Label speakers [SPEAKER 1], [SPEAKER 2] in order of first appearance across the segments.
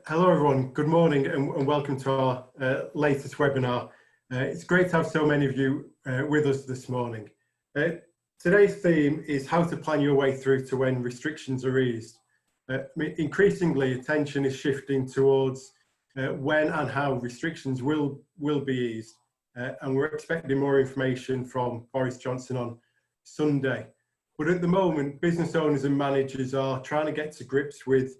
[SPEAKER 1] Hello everyone, good morning and welcome to our latest webinar. It's great to have so many of you with us this morning. Today's theme is how to plan your way through to when restrictions are eased. Increasingly, attention is shifting towards when and how restrictions will be eased, and we're expecting more information from Boris Johnson on Sunday. But at the moment, business owners and managers are trying to get to grips with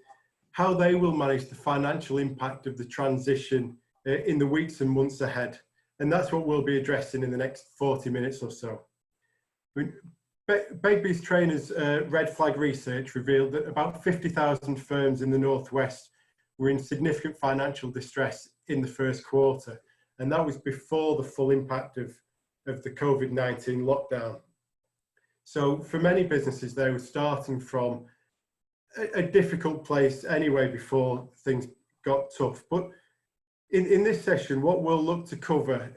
[SPEAKER 1] how they will manage the financial impact of the transition in the weeks and months ahead. And that's what we'll be addressing in the next 40 minutes or so. Begbies Traynor's red flag research revealed that about 50,000 firms in the Northwest were in significant financial distress in the first quarter. And that was before the full impact of the COVID-19 lockdown. So for many businesses, they were starting from a difficult place anyway before things got tough. But in this session, what we'll look to cover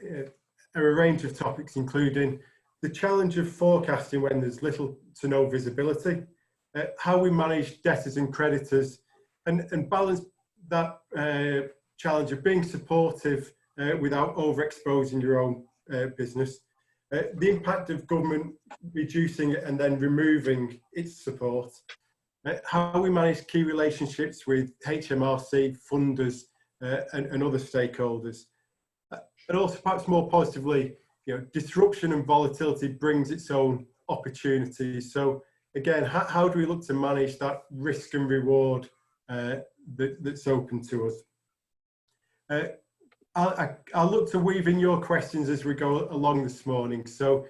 [SPEAKER 1] are a range of topics, including the challenge of forecasting when there's little to no visibility, how we manage debtors and creditors, and balance that challenge of being supportive without overexposing your own business, the impact of government reducing and then removing its support, how we manage key relationships with HMRC, funders and other stakeholders. And also perhaps more positively, disruption and volatility brings its own opportunities. So again, how do we look to manage that risk and reward that's open to us? I'll look to weave in your questions as we go along this morning. So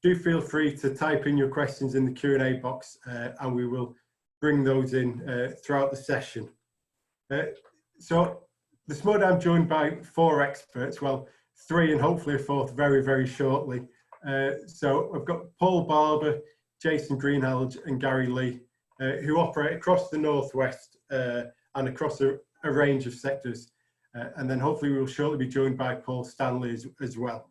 [SPEAKER 1] do feel free to type in your questions in the Q&A box and we will bring those in throughout the session. So this morning I'm joined by 4 experts, well, 3 and hopefully a 4th very, very shortly. So I've got Paul Barber, Jason Greenhalgh and Gary Lee, who operate across the Northwest and across a range of sectors. And then hopefully we'll shortly be joined by Paul Stanley as well.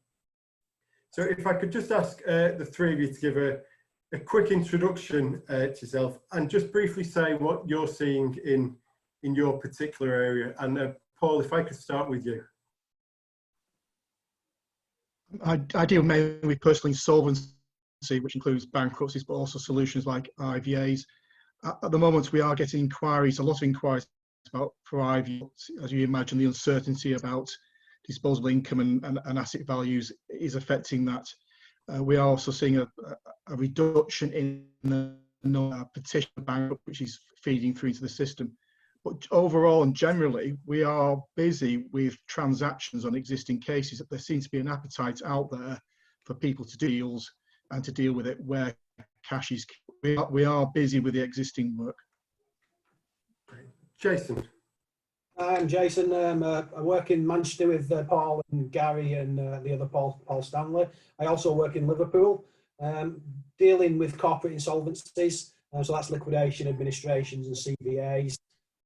[SPEAKER 1] So if I could just ask the 3 of you to give a quick introduction to yourself and just briefly say what you're seeing in your particular area. And Paul, if I could start with you.
[SPEAKER 2] I deal mainly with personal insolvency, which includes bankruptcies, but also solutions like IVAs. At the moment, we are getting inquiries, a lot of inquiries about for IVAs. As you imagine, the uncertainty about disposable income and asset values is affecting that. We are also seeing a reduction in the petition bank, which is feeding through into the system. But overall and generally, we are busy with transactions on existing cases. There seems to be an appetite out there for people to deals and to deal with it where cash is. We are busy with the existing work.
[SPEAKER 1] Jason.
[SPEAKER 3] I'm Jason. I work in Manchester with Paul and Gary and the other Paul Stanley. I also work in Liverpool, dealing with corporate insolvencies. So that's liquidation, administrations and CVAs.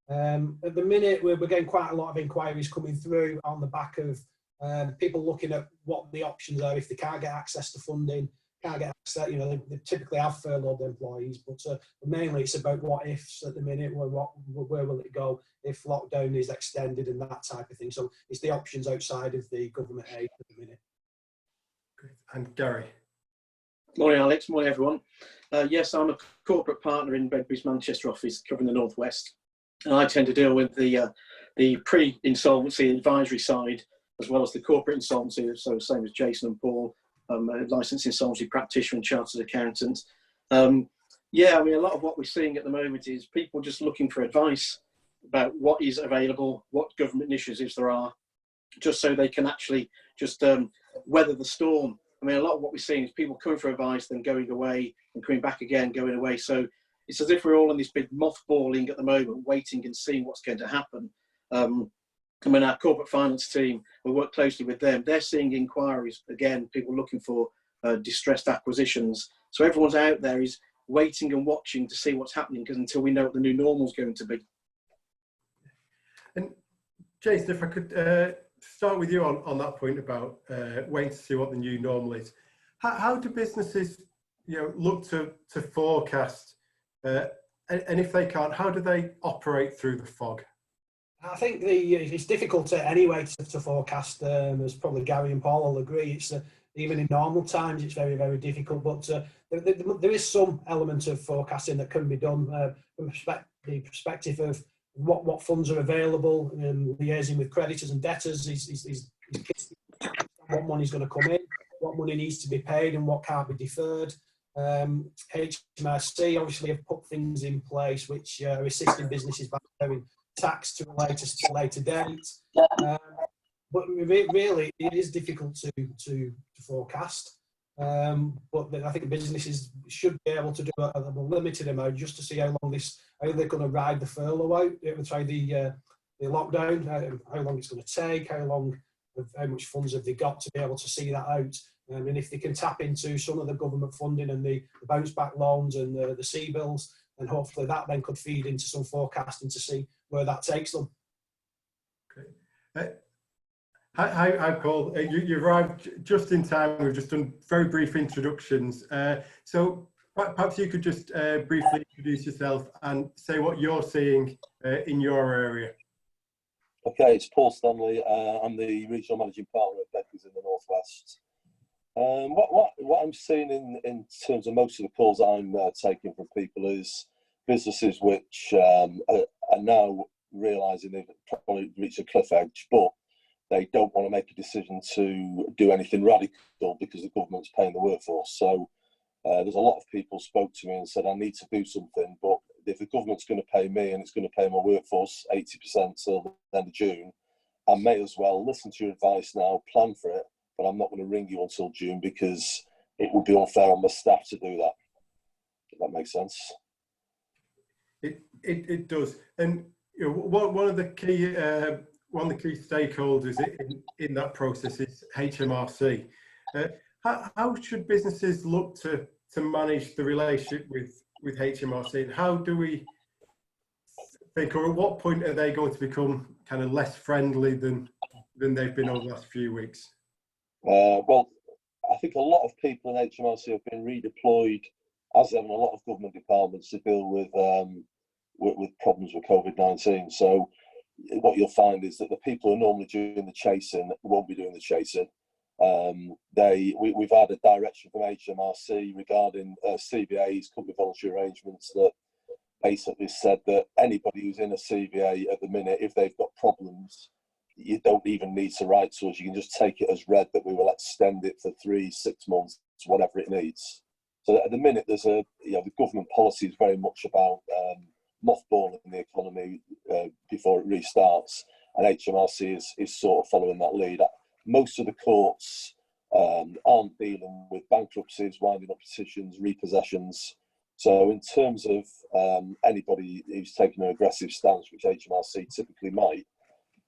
[SPEAKER 3] At the minute, we're getting quite a lot of inquiries coming through on the back of people looking at what the options are if they can't get access to funding, can't get access, they typically have furloughed employees, but mainly it's about what ifs at the minute, where will it go if lockdown is extended and that type of thing. So it's the options outside of the government aid at the minute.
[SPEAKER 1] Great. And Gary.
[SPEAKER 4] Morning Alex, morning everyone. Yes, I'm a corporate partner in Begbies Manchester office covering the Northwest. And I tend to deal with the pre-insolvency advisory side as well as the corporate insolvency, so same as Jason and Paul. I'm a licensed insolvency practitioner and chartered accountant. Yeah, I mean, a lot of what we're seeing at the moment is people just looking for advice about what is available, what government initiatives there are, just so they can actually just weather the storm. I mean, a lot of what we're seeing is people coming for advice, then going away and coming back again, going away. So it's as if we're all in this big mothballing at the moment, waiting and seeing what's going to happen. I mean, our corporate finance team, we work closely with them. They're seeing inquiries, again, people looking for distressed acquisitions. So everyone's out there is waiting and watching to see what's happening, because until we know what the new normal is going to be.
[SPEAKER 1] And Jason, if I could start with you on that point about waiting to see what the new normal is. How do businesses, look to forecast, and if they can't, how do they operate through the fog?
[SPEAKER 3] I think it's difficult anyway to forecast, as probably Gary and Paul will agree. It's even in normal times, it's very, very difficult. But there is some element of forecasting that can be done from the perspective of what funds are available, liaising with creditors and debtors, what money is going to come in, what money needs to be paid, and what can't be deferred. HMRC obviously have put things in place which are assisting businesses by deferring tax to a later date. But really, it is difficult to forecast. But I think businesses should be able to do a limited amount just to see how they're going to ride the furlough out, the lockdown, how long it's going to take, how much funds have they got to be able to see that out. And if they can tap into some of the government funding and the bounce back loans and the C-bills, then hopefully that then could feed into some forecasting to see where that takes them.
[SPEAKER 1] Okay. Hi, Paul. You arrived just in time. We've just done very brief introductions. So perhaps you could just briefly introduce yourself and say what you're seeing in your area.
[SPEAKER 5] Okay, it's Paul Stanley. I'm the regional managing partner at Begbies in the Northwest. What I'm seeing in terms of most of the calls I'm taking from people is businesses which are now realising they've probably reached a cliff edge, but they don't want to make a decision to do anything radical because the government's paying the workforce. So there's a lot of people spoke to me and said, I need to do something, but if the government's going to pay me and it's going to pay my workforce 80% till the end of June, I may as well listen to your advice now, plan for it, but I'm not going to ring you until June because it would be unfair on my staff to do that. If that makes sense.
[SPEAKER 1] It does. And you know, one of the key stakeholders in that process is HMRC. How should businesses look to manage the relationship with HMRC, and how do we think, or at what point are they going to become kind of less friendly than they've been over the last few weeks?
[SPEAKER 5] Well, I think a lot of people in HMRC have been redeployed, as have in a lot of government departments, to deal with problems with COVID-19. So what you'll find is that the people who are normally doing the chasing won't be doing the chasing. We've had a direction from HMRC regarding CVAs, company voluntary arrangements, that basically said that anybody who's in a CVA at the minute, if they've got problems, you don't even need to write to us. You can just take it as read that we will extend it for 3, 6 months, whatever it needs. So at the minute, there's the government policy is very much about mothballing the economy before it restarts, and HMRC is sort of following that lead. Most of the courts aren't dealing with bankruptcies, winding up petitions, repossessions. So in terms of anybody who's taking an aggressive stance, which HMRC typically might,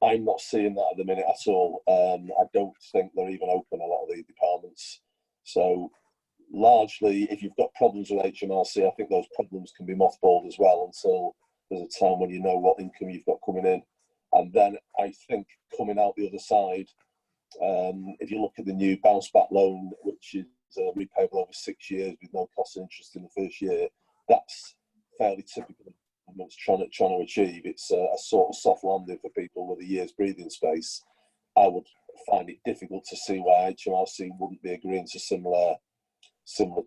[SPEAKER 5] I'm not seeing that at the minute at all. I don't think they're even open, a lot of these departments. So largely, if you've got problems with HMRC, I think those problems can be mothballed as well until there's a time when you know what income you've got coming in. And then I think coming out the other side, if you look at the new bounce back loan, which is repayable over 6 years with no cost of interest in the first year, that's fairly typical of government's trying to achieve. It's a sort of soft landing for people with a year's breathing space. I would find it difficult to see why HMRC wouldn't be agreeing to similar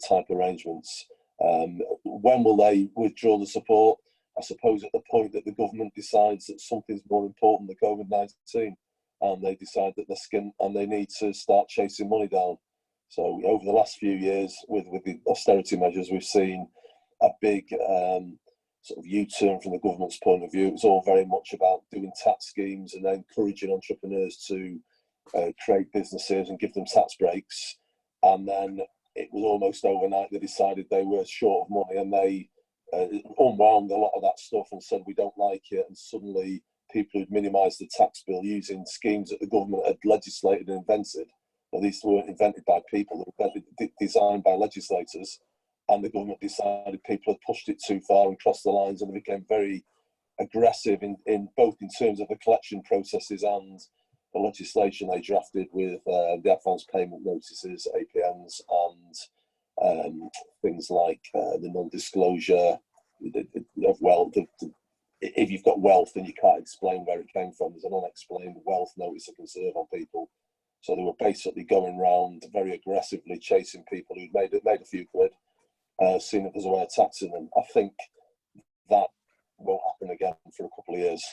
[SPEAKER 5] type arrangements. When will they withdraw the support? I suppose at the point that the government decides that something's more important than COVID-19, and they decide that they're skint and they need to start chasing money down. So over the last few years, with the austerity measures, we've seen a big sort of U-turn from the government's point of view. It was all very much about doing tax schemes and encouraging entrepreneurs to create businesses and give them tax breaks. And then it was almost overnight they decided they were short of money, and they unwound a lot of that stuff and said, we don't like it. And suddenly people who'd minimised the tax bill using schemes that the government had legislated and invented. Well, these weren't invented by people, they were designed by legislators. And the government decided people had pushed it too far and crossed the lines, and it became very aggressive in both in terms of the collection processes and the legislation they drafted with the advance payment notices, APNs, and things like the non-disclosure, if you've got wealth and you can't explain where it came from, there's an unexplained wealth notice they can serve on people. So they were basically going around very aggressively chasing people who'd made a few quid, seeing if there's a way of taxing them. I think that won't happen again for a couple of years.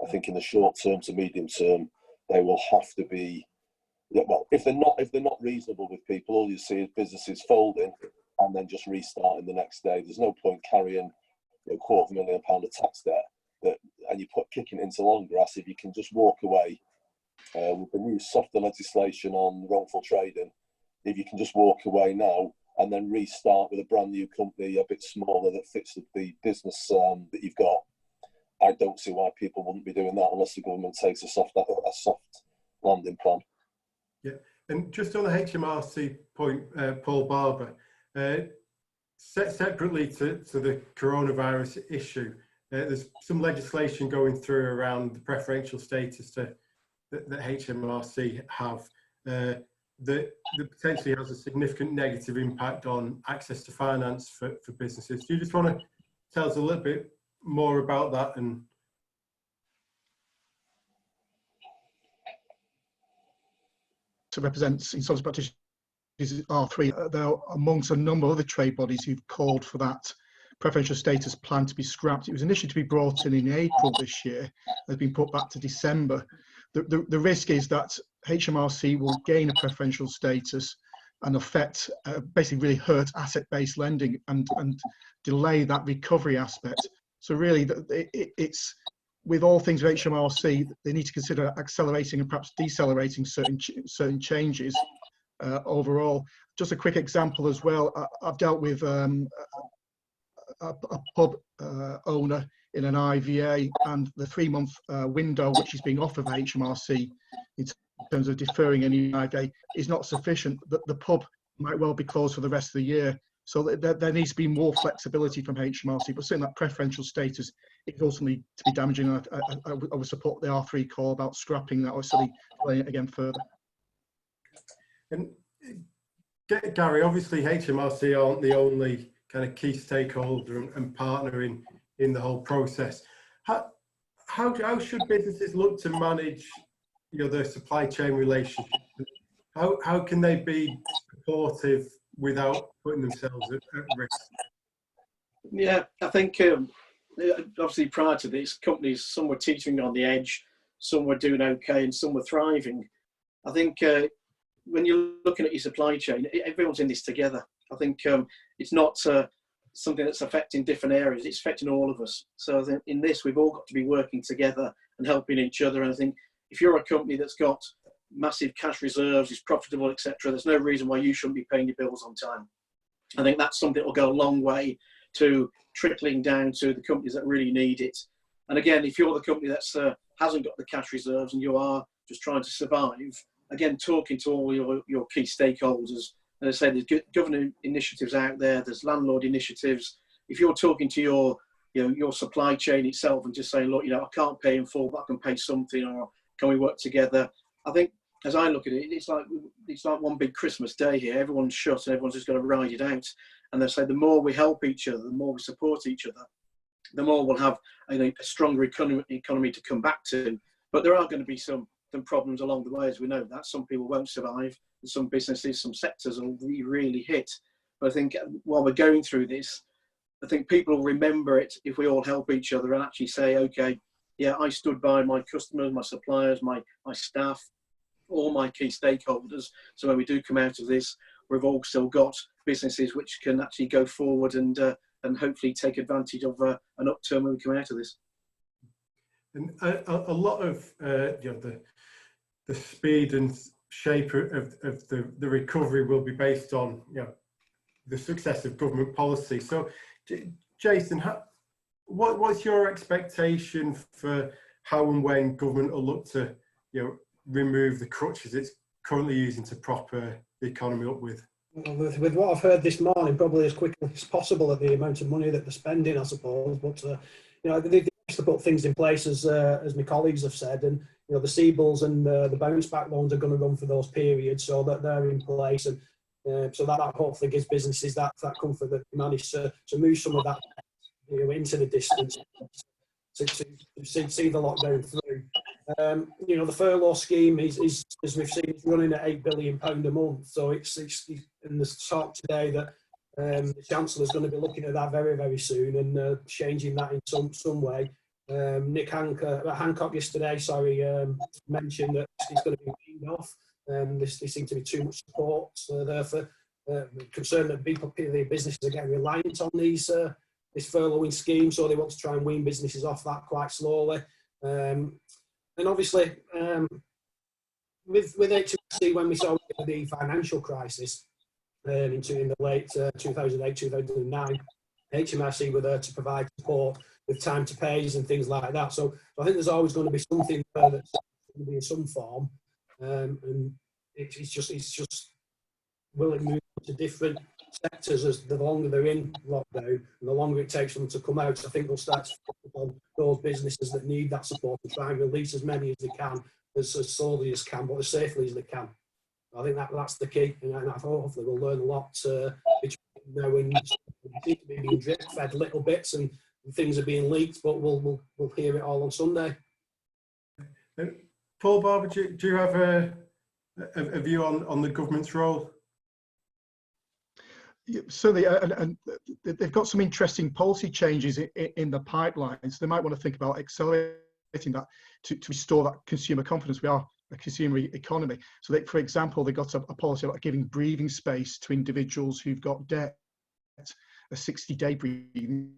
[SPEAKER 5] I think in the short term to medium term, they will have to be, well, if they're not reasonable with people, all you see is businesses folding and then just restarting the next day. There's no point carrying £250,000 of tax debt and you kicking it into long grass if you can just walk away with the new softer legislation on wrongful trading. If you can just walk away now and then restart with a brand new company a bit smaller that fits the business that you've got, I don't see why people wouldn't be doing that unless the government takes a soft landing plan.
[SPEAKER 1] Yeah, and just on the HMRC point, Paul Barber, separately to the coronavirus issue, there's some legislation going through around the preferential status that HMRC have that potentially has a significant negative impact on access to finance for businesses. Do you just want to tell us a little bit more about that? And
[SPEAKER 2] to represent insolvency practitioners R3, there are amongst a number of other trade bodies who've called for that preferential status plan to be scrapped. It was initially to be brought in April this year, has been put back to December. The risk is that HMRC will gain a preferential status and affect, basically really hurt asset-based lending and delay that recovery aspect. So really, it's with all things with HMRC, they need to consider accelerating and perhaps decelerating certain changes overall. Just a quick example as well. I've dealt with a pub owner in an IVA, and the 3-month window which is being offered by HMRC in terms of deferring any IVA is not sufficient. The pub might well be closed for the rest of the year. So there needs to be more flexibility from HMRC, but certainly that preferential status is ultimately to be damaging. I would support the R3 call about scrapping that or certainly playing it again further.
[SPEAKER 1] And Gary, obviously HMRC aren't the only kind of key stakeholder and partner in the whole process. How should businesses look to manage, their supply chain relationships? How can they be supportive without putting themselves at risk?
[SPEAKER 4] Yeah, I think obviously prior to this, companies, some were teetering on the edge, some were doing okay, and some were thriving. I think when you're looking at your supply chain, everyone's in this together. I think it's not something that's affecting different areas, it's affecting all of us. So I think in this, we've all got to be working together and helping each other. And I think if you're a company that's got massive cash reserves, is profitable, etc., there's no reason why you shouldn't be paying your bills on time. I think that's something that will go a long way to trickling down to the companies that really need it. And again, if you're the company that's hasn't got the cash reserves and you are just trying to survive, again, talking to all your key stakeholders. As I say, there's government initiatives out there, there's landlord initiatives. If you're talking to your supply chain itself and just saying, look, I can't pay in full, but I can pay something, or can we work together? I think, as I look at it, it's like one big Christmas day here. Everyone's shut and everyone's just got to ride it out. And they say the more we help each other, the more we support each other, the more we'll have a stronger economy to come back to. But there are going to be some problems along the way, as we know that. Some people won't survive, and some businesses, some sectors will be really hit. But I think while we're going through this, I think people will remember it if we all help each other and actually say, okay, yeah, I stood by my customers, my suppliers, my staff, all my key stakeholders. So when we do come out of this, we've all still got businesses which can actually go forward and hopefully take advantage of an upturn when we come out of this.
[SPEAKER 1] And a lot of the speed and shape of the recovery will be based on the success of government policy. So, Jason, what's your expectation for how and when government will look to remove the crutches it's currently using to prop the economy up with?
[SPEAKER 3] Well, with what I've heard this morning, probably as quickly as possible at the amount of money that they're spending, I suppose. But they have to put things in place, as my colleagues have said, and the CBILS and the bounce back loans are going to run for those periods, so that they're in place, and so that hopefully gives businesses that comfort that they manage to move some of that into the distance. see the lockdown through. You know, the furlough scheme is as we've seen, is running at £8 billion a month. So it's in the talk today that the Chancellor is going to be looking at that very, very soon and changing that in some way. Nick Hancock yesterday, mentioned that it's going to be weaned off. There seems to be too much support, so therefore concerned that the businesses are getting reliant on this furloughing scheme, so they want to try and wean businesses off that quite slowly. And obviously, with HMRC, when we saw the financial crisis in the late 2008, 2009, HMRC were there to provide support with time to pays and things like that. So I think there's always going to be something there that's going to be in some form, and it's just will it move to different sectors as the longer they're in lockdown and the longer it takes them to come out. I think they'll start to focus on those businesses that need that support and try and release as many as they can, as slowly as can, but as safely as they can. I think that's the key, and hopefully we'll learn a lot between now and we seem to be being drip fed little bits and things are being leaked, but we'll hear it all on Sunday.
[SPEAKER 1] Paul Barber, do you have a view on the government's role?
[SPEAKER 2] So and they've got some interesting policy changes in the pipeline, so they might want to think about accelerating that to restore that consumer confidence. We are a consumer economy. So for example, they got a policy about giving breathing space to individuals who've got debt, a 60-day breathing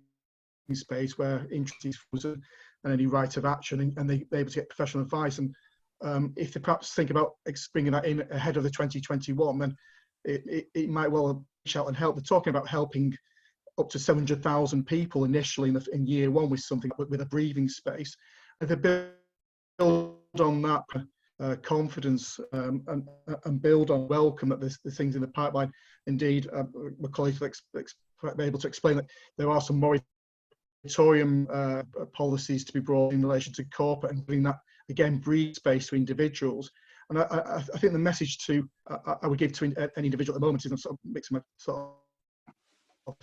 [SPEAKER 2] space where interest is frozen and any right of action, and they're able to get professional advice. And if they perhaps think about bringing that in ahead of the 2021, then it might well reach out and help. They're talking about helping up to 700,000 people initially in year one with something with a breathing space. And they build on that confidence and build on welcome that there's things in the pipeline. Indeed, my colleagues will be able to explain that there are some moratorium policies to be brought in relation to corporate and giving that, again, breathing space to individuals. And I think the message I would give to an individual at the moment is I'm sort of mixing my sort of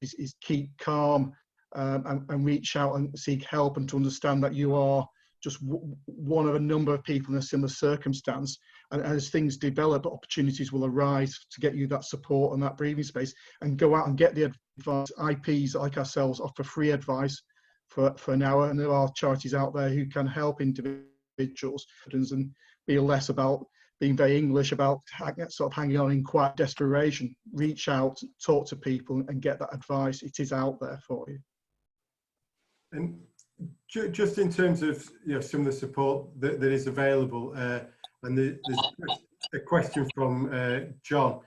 [SPEAKER 2] is keep calm and reach out and seek help, and to understand that you are just one of a number of people in a similar circumstance. And as things develop, opportunities will arise to get you that support and that breathing space, and go out and get the advice. IPs like ourselves offer free advice for an hour, and there are charities out there who can help individuals and be less about being very English about sort of hanging on in quiet desperation. Reach out, talk to people and get that advice. It is out there for you.
[SPEAKER 1] And just in terms of some of the support that is available, and there's a question from John,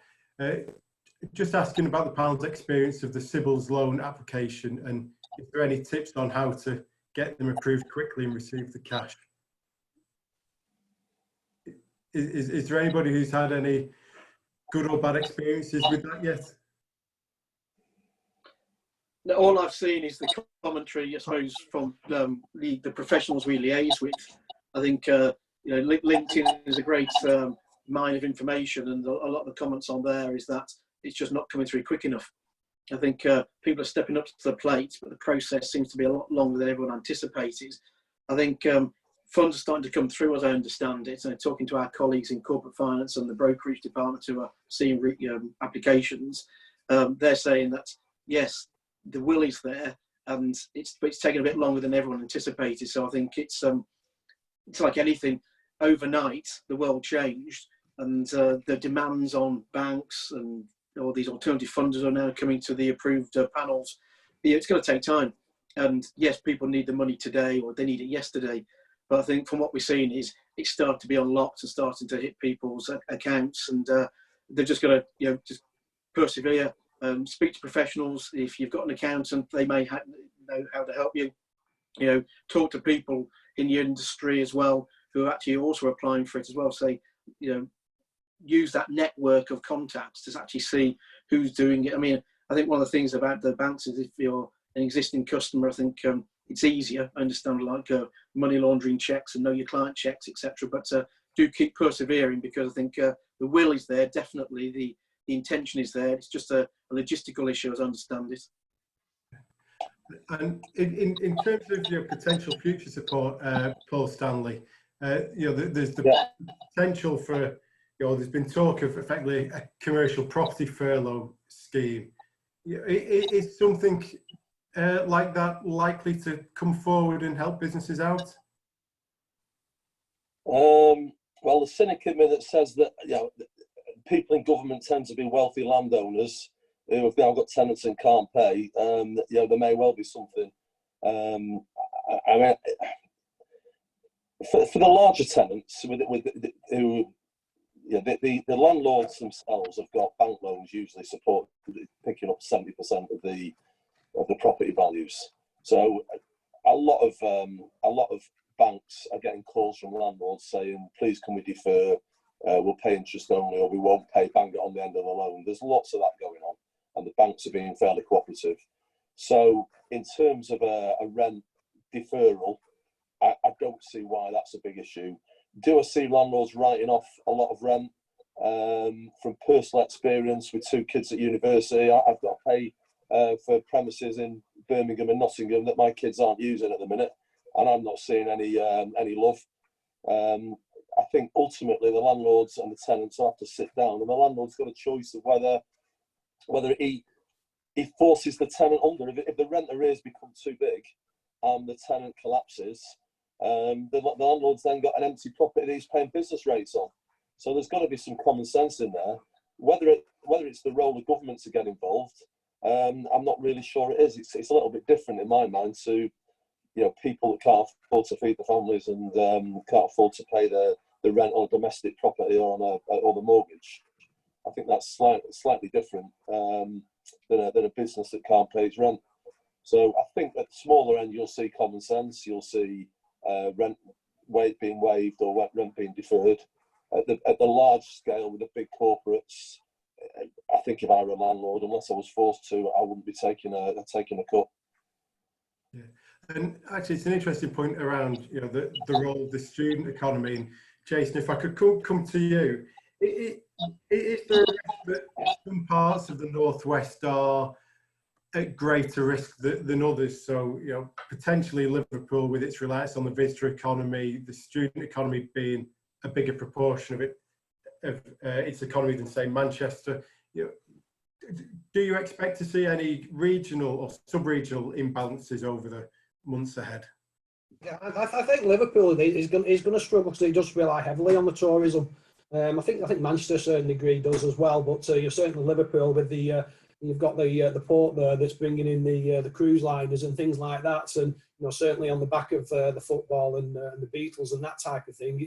[SPEAKER 1] just asking about the panel's experience of the Sybil's loan application, and is there any tips on how to get them approved quickly and receive the cash? Is there anybody who's had any good or bad experiences with that yet?
[SPEAKER 4] No, all I've seen is the commentary, I suppose, from the professionals we liaise with. I think LinkedIn is a great mine of information, and a lot of the comments on there is that it's just not coming through quick enough. I think people are stepping up to the plate, but the process seems to be a lot longer than everyone anticipated. I think funds are starting to come through, as I understand it. And talking to our colleagues in corporate finance and the brokerage department who are seeing applications, they're saying that yes, the will is there, and it's taken a bit longer than everyone anticipated. So I think it's like anything. Overnight, the world changed, and the demands on banks and all these alternative funders are now coming to the approved panels. It's going to take time, and yes, people need the money today, or they need it yesterday. But I think from what we're seeing is it's starting to be unlocked and starting to hit people's accounts, and they're just going to just persevere. Speak to professionals. If you've got an accountant, they may know how to help you. Talk to people in the industry as well who are actually also applying for it as well. Say, use that network of contacts to actually see who's doing it. I mean, I think one of the things about the banks is if you're an existing customer, I think it's easier. I understand like money laundering checks and know your client checks, etc. But do keep persevering, because I think the will is there, definitely. The intention is there. It's just a logistical issue, as I understand it.
[SPEAKER 1] And in terms of your potential future support, Paul Stanley, there's the potential for, there's been talk of effectively a commercial property furlough scheme. Is something like that likely to come forward and help businesses out?
[SPEAKER 5] Well, the cynic in me that says that people in government tend to be wealthy landowners who have now got tenants and can't pay. There may well be something. I mean, for the larger tenants, the landlords themselves have got bank loans usually support picking up 70% of the property values. So a lot of banks are getting calls from landlords saying, please can we defer, we'll pay interest only, or we won't pay, bang it on the end of the loan. There's lots of that going on, and the banks are being fairly cooperative. So in terms of a rent deferral, I don't see why that's a big issue. Do I see landlords writing off a lot of rent? From personal experience with 2 kids at university, I've got to pay for premises in Birmingham and Nottingham that my kids aren't using at the minute, and I'm not seeing any love. I think ultimately the landlords and the tenants will have to sit down, and the landlord's got a choice of whether he forces the tenant under. If the rent arrears become too big and the tenant collapses, the landlord's then got an empty property that he's paying business rates on. So there's got to be some common sense in there. Whether it's the role of government to get involved, I'm not really sure it is. It's a little bit different in my mind to people that can't afford to feed the families and can't afford to pay the rent on a domestic property or on the mortgage. I think that's slightly different than a business that can't pay its rent. So I think at the smaller end you'll see common sense. You'll see rent being waived or rent being deferred. At the large scale with the big corporates, I think if I were a landlord, unless I was forced to, I wouldn't be taking a cut.
[SPEAKER 1] Yeah, and actually, it's an interesting point around the role of the student economy. And Jason, if I could come to you, is there a risk that some parts of the Northwest are at greater risk than others? So potentially Liverpool, with its reliance on the visitor economy, the student economy being a bigger proportion of its economy than, say, Manchester. Do you expect to see any regional or sub-regional imbalances over the months ahead?
[SPEAKER 3] Yeah, I think Liverpool is going to struggle because it does rely heavily on the tourism. I think Manchester to a certain degree does as well, but you're certainly Liverpool with you've got the port there that's bringing in the cruise liners and things like that, and certainly on the back of the football and the Beatles and that type of thing.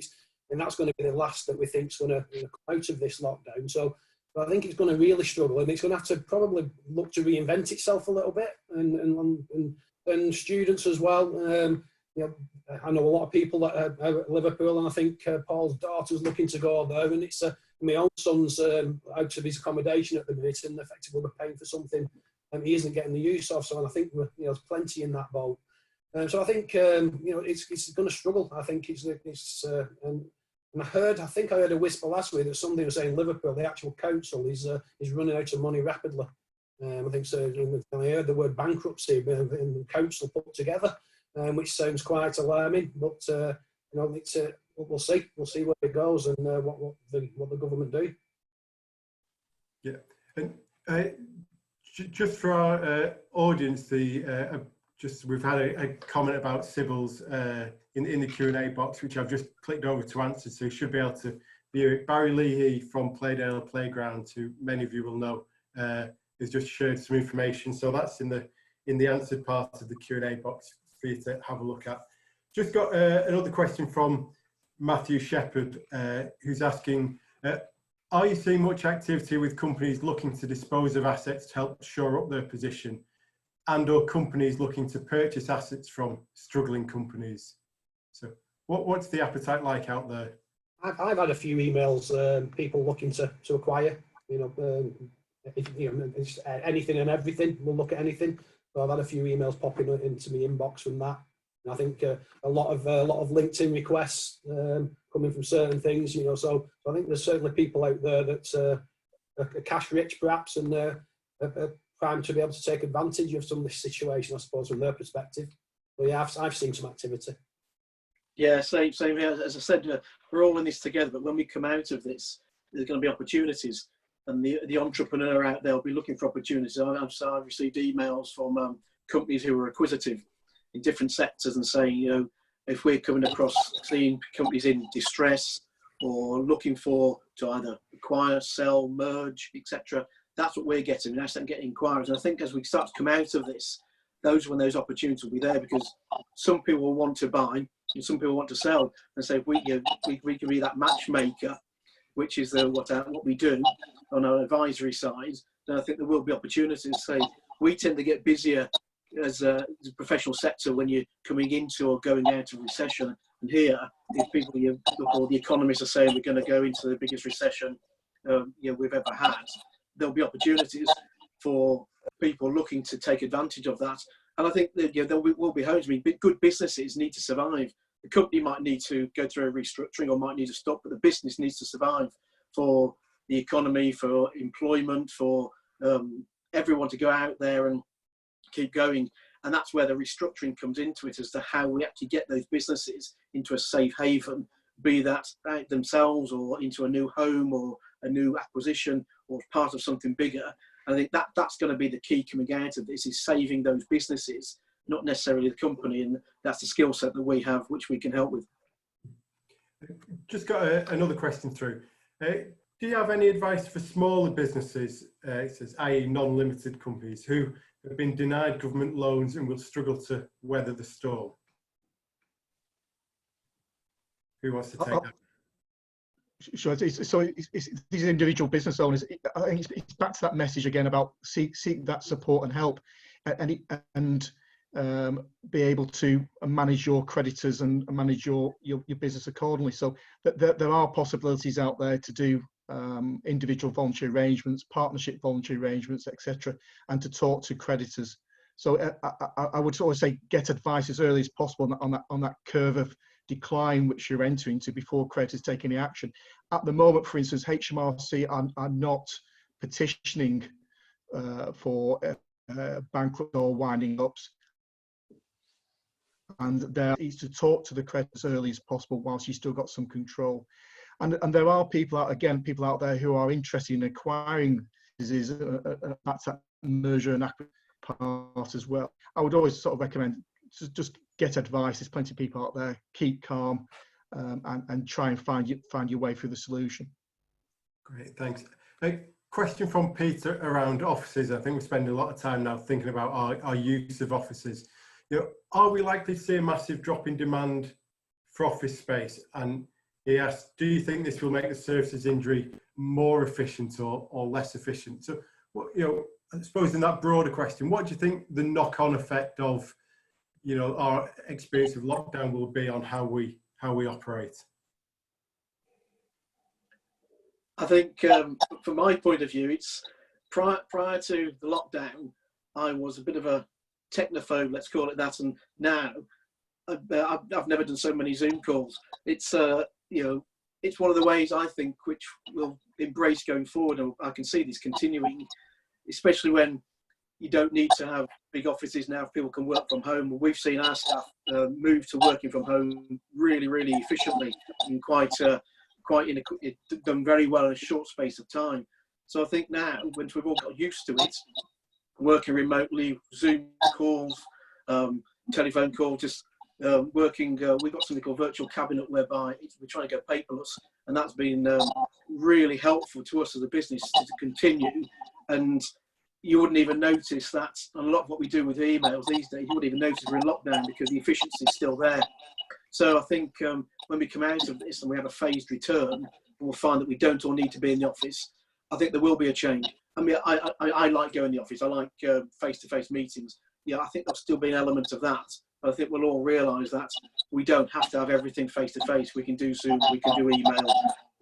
[SPEAKER 3] And that's going to be the last that we think is going to come out of this lockdown. So I think it's going to really struggle, and it's going to have to probably look to reinvent itself a little bit, and students as well. I know a lot of people that are at Liverpool, and I think Paul's daughter's looking to go there, and it's my own son's out of his accommodation at the minute, and effectively we're paying for something he isn't getting the use of. So I think there's plenty in that boat. So I think it's going to struggle. I think and I think I heard a whisper last week that somebody was saying Liverpool, the actual council, is running out of money rapidly. I think so. I heard the word bankruptcy in the council put together, which sounds quite alarming. But we'll see. We'll see where it goes and what the government do.
[SPEAKER 1] Yeah, and just for our audience, we've had a comment about Sybil's in the Q&A box, which I've just clicked over to answer, so you should be able to view it. Barry Leahy from Playdale Playground, who many of you will know, has just shared some information. So that's in the answered part of the Q&A box for you to have a look at. Just got another question from Matthew Shepherd, who's asking, are you seeing much activity with companies looking to dispose of assets to help shore up their position, and or companies looking to purchase assets from struggling companies? So what's the appetite like out there?
[SPEAKER 3] I've had a few emails, people looking to acquire, anything and everything. We'll look at anything. So I've had a few emails popping into my inbox from that. And I think a lot of LinkedIn requests coming from certain things, So I think there's certainly people out there that are cash rich, perhaps, and primed to be able to take advantage of some of this situation, I suppose, from their perspective. But yeah, I've seen some activity.
[SPEAKER 4] Yeah, same here. As I said, we're all in this together, but when we come out of this, there's going to be opportunities, and the entrepreneur out there will be looking for opportunities. I've received emails from companies who are acquisitive in different sectors and saying, you know, if we're coming across seeing companies in distress or looking to either acquire, sell, merge, etc., that's what we're getting. We're actually getting inquiries. And I think as we start to come out of this, when those opportunities will be there, because some people will want to buy and some people want to sell. And so if we can be that matchmaker, which is what we do on our advisory side, then I think there will be opportunities. So we tend to get busier as a professional sector when you're coming into or going out of recession. And here, these people, or the economists are saying we're going to go into the biggest recession we've ever had. There'll be opportunities for people looking to take advantage of that. And I think that there will be homes. I mean, good businesses need to survive. The company might need to go through a restructuring or might need to stop, but the business needs to survive for the economy, for employment, for everyone to go out there and keep going. And that's where the restructuring comes into it, as to how we actually get those businesses into a safe haven, be that themselves or into a new home or a new acquisition or part of something bigger. And I think that's going to be the key coming out of this, is saving those businesses, not necessarily the company. And that's the skill set that we have, which we can help with.
[SPEAKER 1] Just got another question through. Do you have any advice for smaller businesses, it says, i.e. non-limited companies, who have been denied government loans and will struggle to weather the storm? Who wants to take that?
[SPEAKER 2] Sure. So these individual business owners, I think it's back to that message again about seek that support and help, and be able to manage your creditors and manage your business accordingly. So there are possibilities out there to do individual voluntary arrangements, partnership voluntary arrangements, etc., and to talk to creditors. So I would always say get advice as early as possible on that curve of decline which you're entering to before creditors take any action. At the moment, for instance, HMRC are not petitioning for bankrupt or winding ups, and there is to talk to the creditors as early as possible whilst you've still got some control. And there are people out there who are interested in acquiring businesses. That's that merger and acquisition part as well. I would always sort of recommend just get advice. There's plenty of people out there. Keep calm and try and find your way through the solution.
[SPEAKER 1] Great, thanks. A question from Peter around offices. I think we spend a lot of time now thinking about our use of offices. Are we likely to see a massive drop in demand for office space? And he asked, do you think this will make the services industry more efficient or less efficient? So, I suppose in that broader question, what do you think the knock-on effect of our experience of lockdown will be on how we operate?
[SPEAKER 4] I think from my point of view, it's prior to the lockdown, I was a bit of a technophobe, let's call it that, and now I've never done so many Zoom calls. It's it's one of the ways I think which we'll embrace going forward, and I can see this continuing, especially when you don't need to have big offices now. People can work from home. We've seen our staff move to working from home really, really efficiently and done very well in a short space of time. So I think now, once we've all got used to it, working remotely, Zoom calls, telephone calls, just working. We've got something called virtual cabinet, whereby we're trying to go paperless, and that's been really helpful to us as a business to continue. And you wouldn't even notice that a lot of what we do with emails these days, you wouldn't even notice we're in lockdown because the efficiency is still there. So I think when we come out of this and we have a phased return, we'll find that we don't all need to be in the office. I think there will be a change. I mean, I like going in the office. I like face-to-face meetings. Yeah, I think there'll still be an element of that. But I think we'll all realise that we don't have to have everything face-to-face. We can do Zoom, we can do email.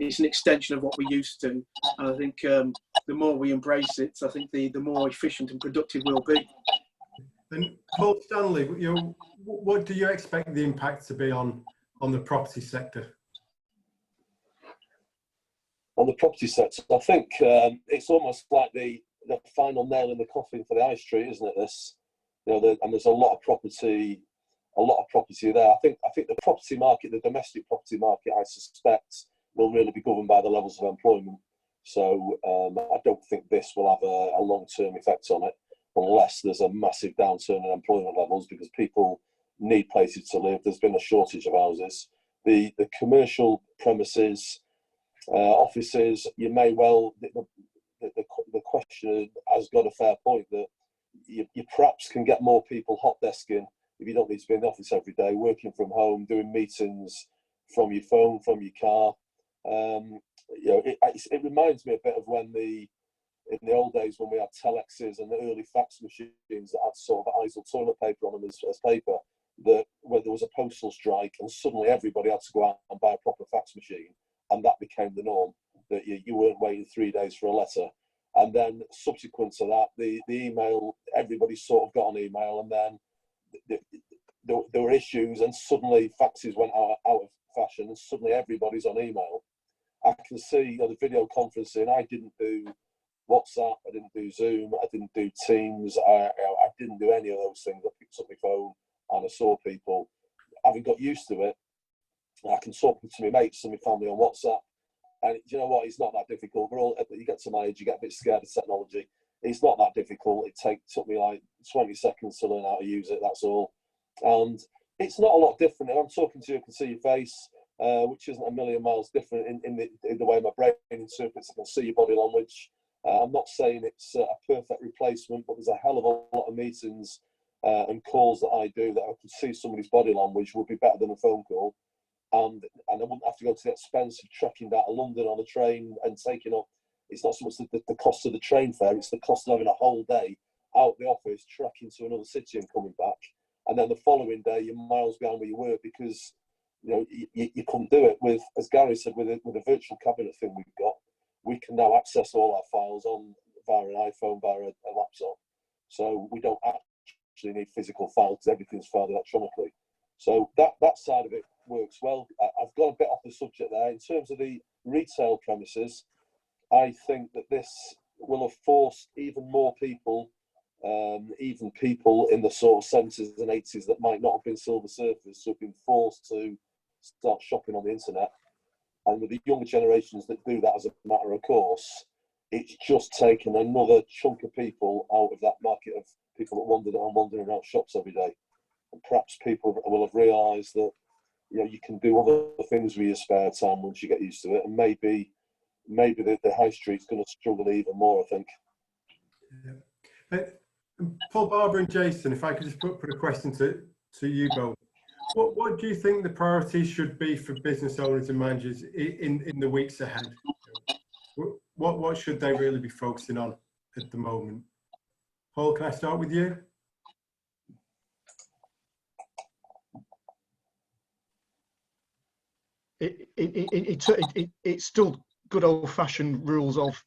[SPEAKER 4] It's an extension of what we used to. And I think the more we embrace it, I think the more efficient and productive we'll be.
[SPEAKER 1] And Paul Stanley, what do you expect the impact to be on the property sector?
[SPEAKER 5] On the property sector, I think it's almost like the the final nail in the coffin for the high street, isn't it? This, and there's a lot of property there. I think the property market, the domestic property market, I suspect, will really be governed by the levels of employment. So I don't think this will have a long-term effect on it, unless there's a massive downturn in employment levels, because people need places to live. There's been a shortage of houses. The commercial premises, offices, you may well, the questioner has got a fair point that you perhaps can get more people hot desking if you don't need to be in the office every day, working from home, doing meetings from your phone, from your car. It reminds me a bit of when in the old days when we had telexes and the early fax machines that had sort of ISIL toilet paper on them as paper, that where there was a postal strike and suddenly everybody had to go out and buy a proper fax machine, and that became the norm, that you weren't waiting 3 days for a letter. And then subsequent to that, the email, everybody sort of got an email, and then there were issues, and suddenly faxes went out of fashion, and suddenly everybody's on email. I can see the video conferencing. I didn't do WhatsApp, I didn't do Zoom, I didn't do Teams, I didn't do any of those things. I picked up my phone and I saw people. Having got used to it, I can talk to my mates and my family on WhatsApp. And you know what? It's not that difficult. You get to my age, you get a bit scared of technology. It's not that difficult. It took me like 20 seconds to learn how to use it. That's all. And it's not a lot different. If I'm talking to you, I can see your face, which isn't a million miles different in the way my brain interprets. I can see your body language. I'm not saying it's a perfect replacement, but there's a hell of a lot of meetings and calls that I do that I could see somebody's body language would be better than a phone call. And I wouldn't have to go to the expense of trekking down to London on a train and taking up. It's not so much the cost of the train fare, it's the cost of having a whole day out of the office, trekking to another city and coming back. And then the following day, you're miles behind where you were because you couldn't do it. With, as Gary said, with a virtual cabinet thing we've got, we can now access all our files via an iPhone, via a laptop. So we don't actually need physical files because everything's filed electronically. So that side of it works well. I've got a bit off the subject there. In terms of the retail premises, I think that this will have forced even more people, even people in the sort of 70s and 80s that might not have been silver surfers, who have been forced to start shopping on the internet. And with the younger generations that do that as a matter of course, it's just taken another chunk of people out of that market of people that wandering around shops every day. And perhaps people will have realised that you can do other things with your spare time once you get used to it, and maybe the high street's going to struggle even more, I think.
[SPEAKER 1] Yeah. Paul, Barbara and Jason, if I could just put a question to you both. What do you think the priorities should be for business owners and managers in the weeks ahead? What should they really be focusing on at the moment? Paul, can I start with you?
[SPEAKER 2] It's still good old-fashioned rules of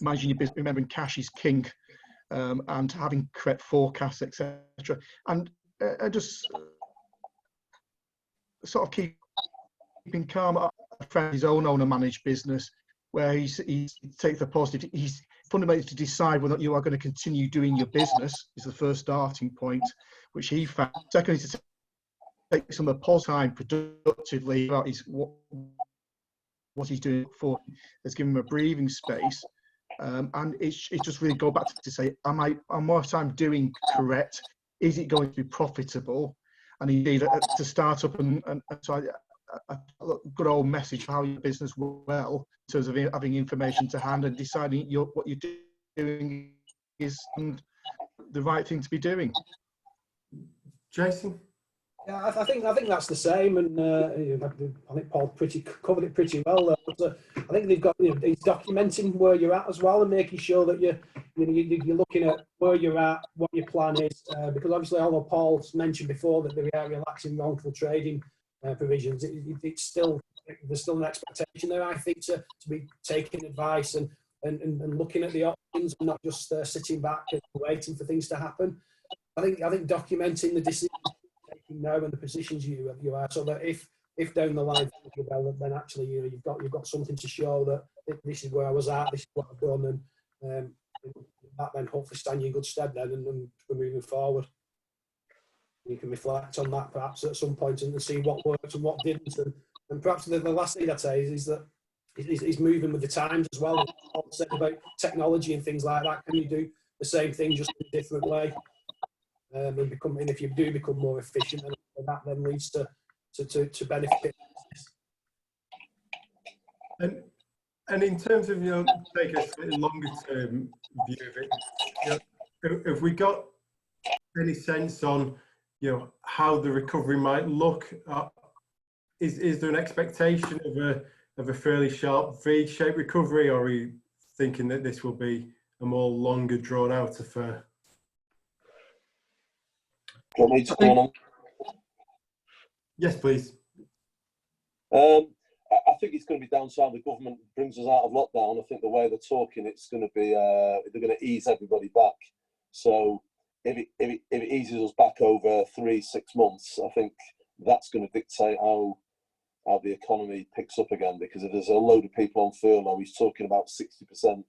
[SPEAKER 2] managing your business, remembering cash is king, and having correct forecasts, etc. And just sort of keeping calm. A friend, his own owner-managed business, where he takes the positive. He's fundamentally to decide whether you are going to continue doing your business is the first starting point, which he found. Secondly, to take some of the pause time productively about what he's doing for has given him a breathing space, and it's just really go back to say, am what I'm doing correct? Is it going to be profitable? And indeed, to start up and so a good old message for how your business well in terms of having information to hand and deciding what you're doing is the right thing to be doing.
[SPEAKER 1] Jason?
[SPEAKER 3] Yeah, I think that's the same, and I think Paul covered it pretty well. I think they've got it's documenting where you're at as well, and making sure that you're looking at where you're at, what your plan is, because obviously, although Paul's mentioned before that they are relaxing wrongful trading provisions, there's still an expectation there, I think, to be taking advice and looking at the options and not just sitting back and waiting for things to happen. I think documenting the decisions now and the positions you are, so that if down the line things develop, then actually you've got something to show that this is where I was at, this is what I've done, that then hopefully stand you in good stead then, and we're moving forward. You can reflect on that perhaps at some point and see what worked and what didn't. And perhaps the last thing I'd say is that he's moving with the times as well. All said about technology and things like that. Can you do the same thing just in a different way? And if you do become more efficient, and that then leads to benefit.
[SPEAKER 1] And in terms of, take a slightly longer term view of it, have we got any sense on, how the recovery might look? Is there an expectation of a fairly sharp V-shaped recovery, or are you thinking that this will be a more longer drawn out affair?
[SPEAKER 5] Do you want me to come on?
[SPEAKER 1] Yes, please.
[SPEAKER 5] I think it's going to be down to how the government brings us out of lockdown. I think the way they're talking, it's going to be they're going to ease everybody back. So if it eases us back over 3-6 months, I think that's going to dictate how the economy picks up again. Because if there's a load of people on furlough, he's talking about 60%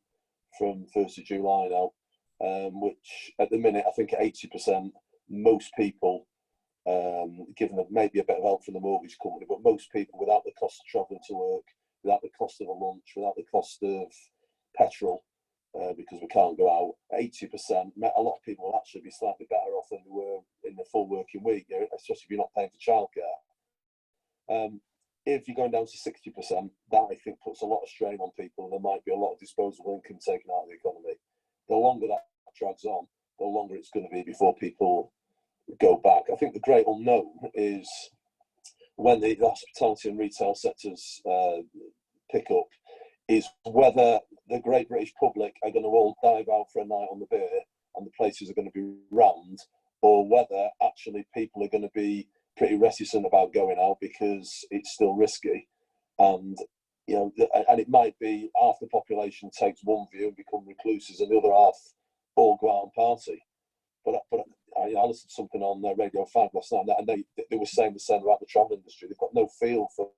[SPEAKER 5] from 1st of July now, which at the minute I think at 80%, most people. Given maybe a bit of help from the mortgage company, but most people, without the cost of travelling to work, without the cost of a lunch, without the cost of petrol, because we can't go out, 80%, a lot of people will actually be slightly better off than they were in the full working week, especially if you're not paying for childcare. If you're going down to 60%, that I think puts a lot of strain on people, and there might be a lot of disposable income taken out of the economy. The longer that drags on, the longer it's going to be before people go back. I think the great unknown is when the hospitality and retail sectors pick up, is whether the great British public are going to all dive out for a night on the beer and the places are going to be rammed, or whether actually people are going to be pretty reticent about going out because it's still risky. And and it might be half the population takes one view and become recluses, and the other half all go out and party. But I listened to something on Radio 5 last night, and they were saying the same about the travel industry. They've got no feel for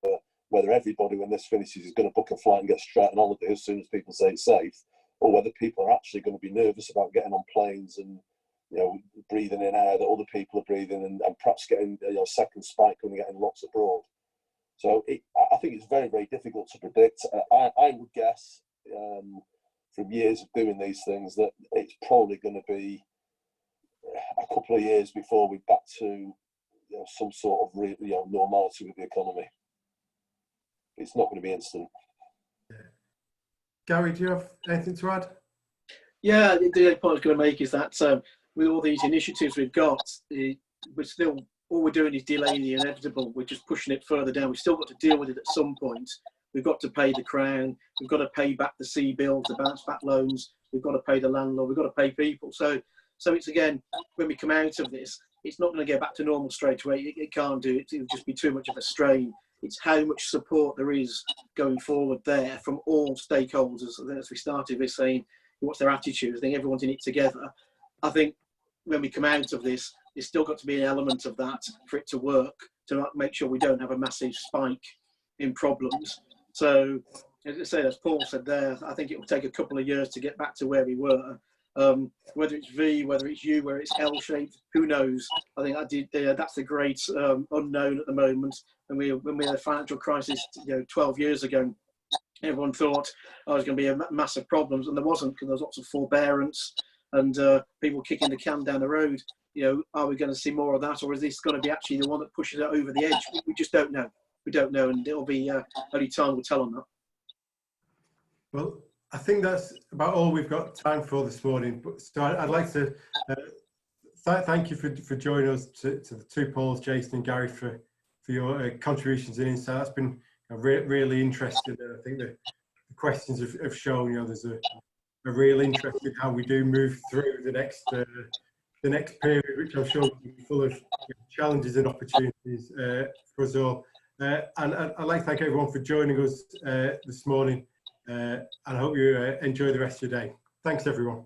[SPEAKER 5] whether everybody, when this finishes, is going to book a flight and get straight on holiday as soon as people say it's safe, or whether people are actually going to be nervous about getting on planes and breathing in air that other people are breathing, and perhaps getting a second spike when they're getting lots abroad. So I think it's very, very difficult to predict. I would guess from years of doing these things that it's probably going to be a couple of years before we're back to some sort of normality with the economy. It's not going to be instant.
[SPEAKER 1] Gary, do you have anything to add?
[SPEAKER 4] Yeah, the only point I was going to make is that with all these initiatives we've got, we're still, all we're doing is delaying the inevitable. We're just pushing it further down. We've still got to deal with it at some point. We've got to pay the Crown. We've got to pay back the C bills, the bounce back loans. We've got to pay the landlord. We've got to pay people. So it's, again, when we come out of this, it's not going to go back to normal straight away. It can't do it. It'll just be too much of a strain. It's how much support there is going forward there from all stakeholders. As we started with saying, what's their attitude? I think everyone's in it together. I think when we come out of this, there's still got to be an element of that for it to work, to make sure we don't have a massive spike in problems. So, as I say, as Paul said there, I think it will take a couple of years to get back to where we were. Whether it's V, whether it's U, whether it's L-shaped, who knows? I think that's the great unknown at the moment. When we had a financial crisis 12 years ago, everyone thought it was going to be a massive problems, and there wasn't, because there was lots of forbearance and people kicking the can down the road. Are we going to see more of that, or is this going to be actually the one that pushes it over the edge? We just don't know. We don't know, and it'll be only time will tell on that.
[SPEAKER 1] Well, I think that's about all we've got time for this morning. So I'd like to thank you for joining us, to the two Pauls, Jason and Gary, for your contributions and insight. That's been really interesting. I think the questions have shown there's a real interest in how we do move through the next period, which I'm sure will be full of challenges and opportunities for us all. And I'd like to thank everyone for joining us this morning. And I hope you enjoy the rest of your day. Thanks, everyone.